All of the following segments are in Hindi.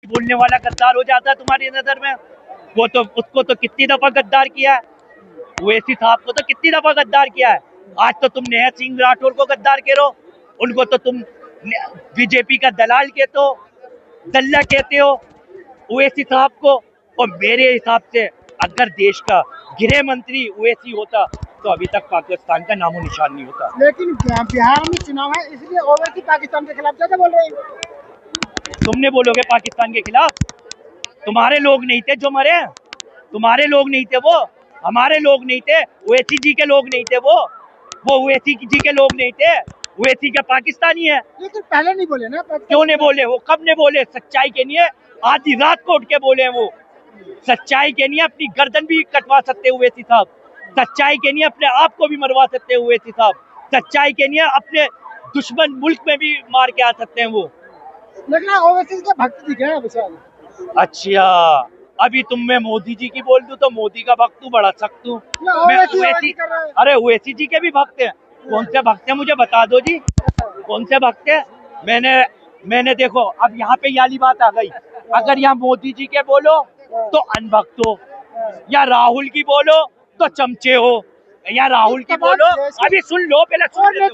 बोलने वाला गद्दार हो जाता है तुम्हारी नजर में। वो तो उसको तो कितनी दफा गद्दार किया है, ओवैसी साहब को तो कितनी दफा गद्दार किया है। आज तो तुम नेहा सिंह राठौर को गद्दार कह रहे हो, उनको तो तुम बीजेपी का दलाल कहते हो, दल्ला कहते हो ओवैसी साहब को। और मेरे हिसाब से अगर देश का गृह मंत्री ओवैसी होता तो अभी तक पाकिस्तान का नामो निशान नहीं होता। लेकिन बिहार में चुनाव है, इसलिए ओवैसी पाकिस्तान के खिलाफ ज्यादा बोल रहे हैं। तुमने बोलोगे पाकिस्तान के खिलाफ? तुम्हारे लोग नहीं थे जो मरे, तुम्हारे लोग नहीं थे वो, हमारे लोग नहीं थे, ओवैसी जी के लोग नहीं थे वो ओवैसी जी के लोग नहीं थे। ओवैसी का पाकिस्तानी है। लेकिन पहले नहीं बोले ना। क्यों नहीं बोले? वो कब ने बोले? सच्चाई के लिए आधी रात को उठ के बोले वो। सच्चाई के लिए अपनी गर्दन भी कटवा सकते हैं ओवैसी साहब, सच्चाई के लिए अपने आप को भी मरवा सकते हैं ओवैसी साहब, सच्चाई के लिए अपने दुश्मन मुल्क में भी मार के आ सकते हैं वो। लेकिन ओवैसी के भक्त दिखे हैं विशाल। अच्छा, अभी तुम मैं मोदी जी की बोल दूं तो मोदी का भक्त तू बड़ा सख्त हूँ मैं। अरे ओवैसी जी के भी भक्त हैं। कौन से भक्त हैं मुझे बता दो जी, कौन से भक्त हैं? मैंने देखो अब यहाँ पे याली बात आ गई। अगर यहाँ मोदी जी के बोलो तो अनभक्त हो, या राहुल की बोलो तो चमचे हो, या राहुल की बोलो, अभी सुन लो पहले सुन लो।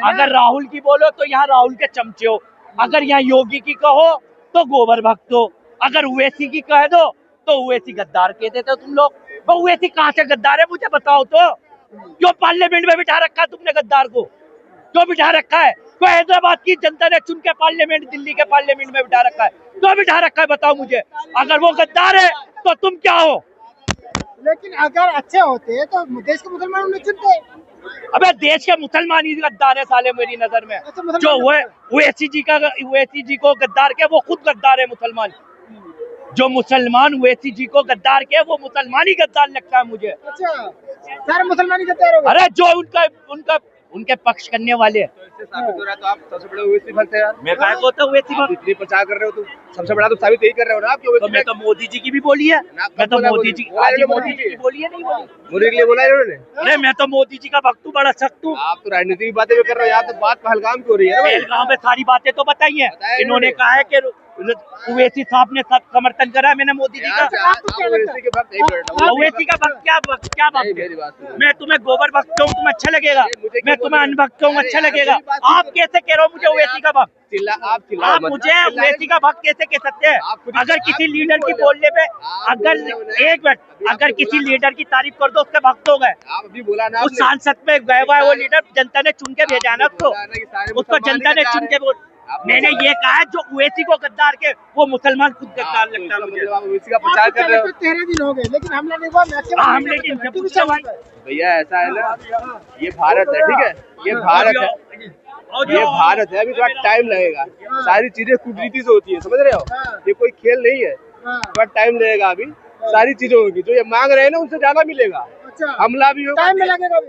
अगर राहुल की बोलो तो यहाँ राहुल के चमचे हो, अगर यहाँ योगी की कहो तो गोबर भक्त हो, अगर ओवैसी की कह दो तो ओवैसी गद्दार कह देते हो तुम लोग। तो ओवैसी कहाँ से गद्दार है मुझे बताओ तो? क्यों पार्लियामेंट में बिठा रखा है तुमने गद्दार को? क्यों बिठा रखा है? तो हैदराबाद की जनता ने चुन के पार्लियामेंट, दिल्ली के पार्लियामेंट में बिठा रखा है, तो बिठा रखा है बताओ मुझे। अगर वो गद्दार है तो तुम क्या हो? लेकिन अगर अच्छे होते तो देश के मुसलमान उन्हें चुनते। अबे देश के मुसलमान ही गद्दार है साले मेरी नजर में। जो ओवैसी जी को गद्दार के, वो खुद गद्दार है मुसलमान। जो मुसलमान ओवैसी जी को गद्दार के, वो मुसलमान ही गद्दार लगता है मुझे। अच्छा, सारे मुसलमान ही गद्दार हो गए? अरे जो उनके पक्ष करने वाले। तो साबित हो रहा है तो आप सबसे बड़े ओवैसी भक्त हैं यार। मैं काय को तो ओवैसी भक्त इतनी प्रचार कर रहे हो, तो सबसे बड़ा तो साबित यही कर रहे हो ना आप। तो मैं तो मोदी जी की भी बोली है, मैं तो मोदी जी की बोली है, नहीं बोली मोदी के लिए बोला इन्होंने। अरे मैं तो मोदी जी का भक्त हूँ, बड़ा सख्त हूँ। आप तो राजनीति की बातें भी कर रहे हो, यहाँ तो बात पहलगाम की हो रही है। पहलगाम में सारी बातें तो बताई है। इन्होंने कहा है कि ओवैसी साहब ने सब समर्थन करा मैंने मोदी जी का। ओवैसी का भक्त क्या भक्त? मैं तुम्हें गोबर भक्त कहूँ तुम्हें अच्छा लगेगा, मैं तुम्हें अनभक्त कहूँ अच्छा लगेगा। आप कैसे कह रहे हो मुझे ओवैसी का भक्त? आप मुझे ओवैसी का भक्त कैसे कह सकते हैं? अगर किसी लीडर की बोलने पे, अगर किसी लीडर की तारीफ कर दो उसके भक्त हो गए। आप अभी बोला ना, उस सांसद में गया हुआ है वो लीडर, जनता ने चुन के भेजा ना उसको जनता ने चुन के। मैंने ये कहा है जो ओवैसी को गद्दार के, वो मुसलमान खुद गद्दार लगता है मुझे। ओवैसी का प्रचार कर रहे हो। 13 दिन हो गए लेकिन हमला नहीं हुआ। हमले की भैया ऐसा है ना, ये भारत है, ठीक है, ये भारत है, ये भारत है। अभी थोड़ा टाइम लगेगा, सारी चीजें कुदरती से होती है, समझ रहे हो? ये कोई खेल नहीं है, थोड़ा टाइम लगेगा। अभी सारी चीजें होगी, जो ये मांग रहे हैं ना उनसे ज्यादा मिलेगा। हमला भी होगा, टाइम में लगेगा।